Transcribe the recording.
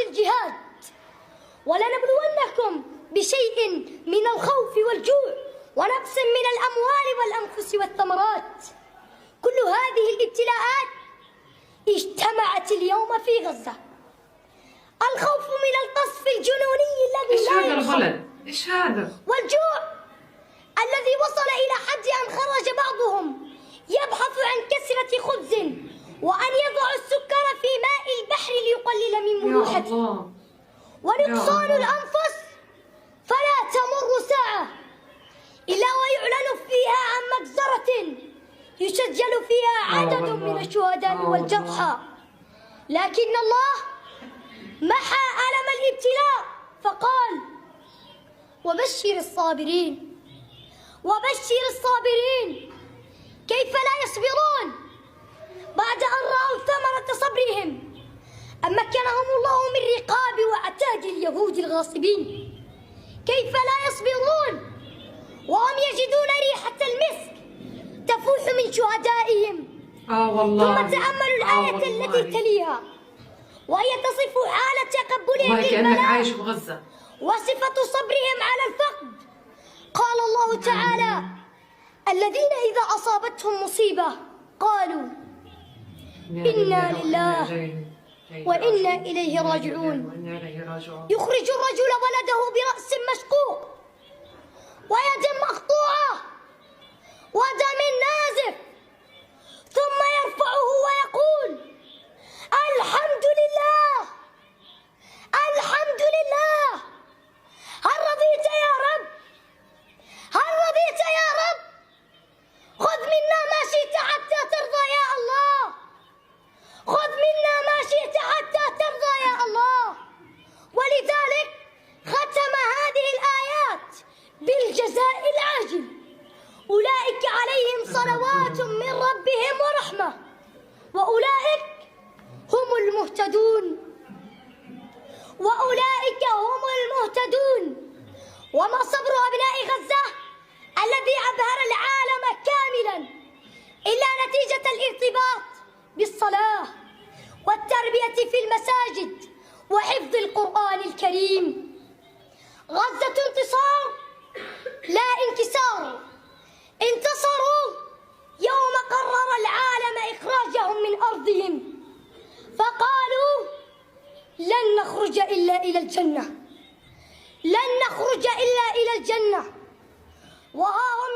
الجهاد. ولنبلونكم بشيء من الخوف والجوع ونقص من الأموال والأنفس والثمرات. كل هذه الابتلاءات اجتمعت اليوم في غزة. الخوف من القصف الجنوني الذي لا يرحم، إيش هذا؟ والجوع الذي وصل إلى حد أن خرج بعضهم يبحث عن كسرة خبز وأن يضع السكر في ماء البحر ليقلل من ملوحته. ونقصان الأنفس فلا تمر ساعة إلا ويعلن فيها عن مجزرة يسجل فيها عدد من الشهداء والجرحى. لكن الله محى ألم الابتلاء فقال: وبشر الصابرين. وبشر الصابرين. كيف لا يصبرون بعد أن رأوا ثمرة صبرهم؟ أن مكنهم الله من رقاب وعتاد اليهود الغاصبين. كيف لا يصبرون وهم يجدون ريحة المسك تفوح من شهدائهم؟ والله. ثم تأملوا الآية التي تليها وهي تصف حالة تقبلهم للبلاء وصفة صبرهم على الفقد. قال الله تعالى: الذين إذا أصابتهم مصيبة قالوا إنا لله وإنا إليه راجعون. يخرج الرجل ولده برأس مشقوق ويد مقطوعة ودم نازف، ثم يرفعه ويقول: الحمد لله، الحمد لله. هل رضيت يا رب؟ هل رضيت يا رب؟ خذ منا ما شئت حتى ترضى يا الله. خذ منا ما شئت حتى ترضى يا الله. ولذلك ختم هذه الآيات بالجزاء العاجل: أولئك عليهم صلوات من ربهم ورحمة وأولئك هم المهتدون. وأولئك هم المهتدون. وما صبر أبناء غزة الذي أبهر العالم كاملا إلا نتيجة الارتباط بالصلاة والتربية في المساجد وحفظ القرآن الكريم. غزة انتصار لا انكسار. انتصروا يوم قرر العالم إخراجهم من أرضهم، فقالوا: لن نخرج إلا إلى الجنة، لن نخرج إلا إلى الجنة. وها هم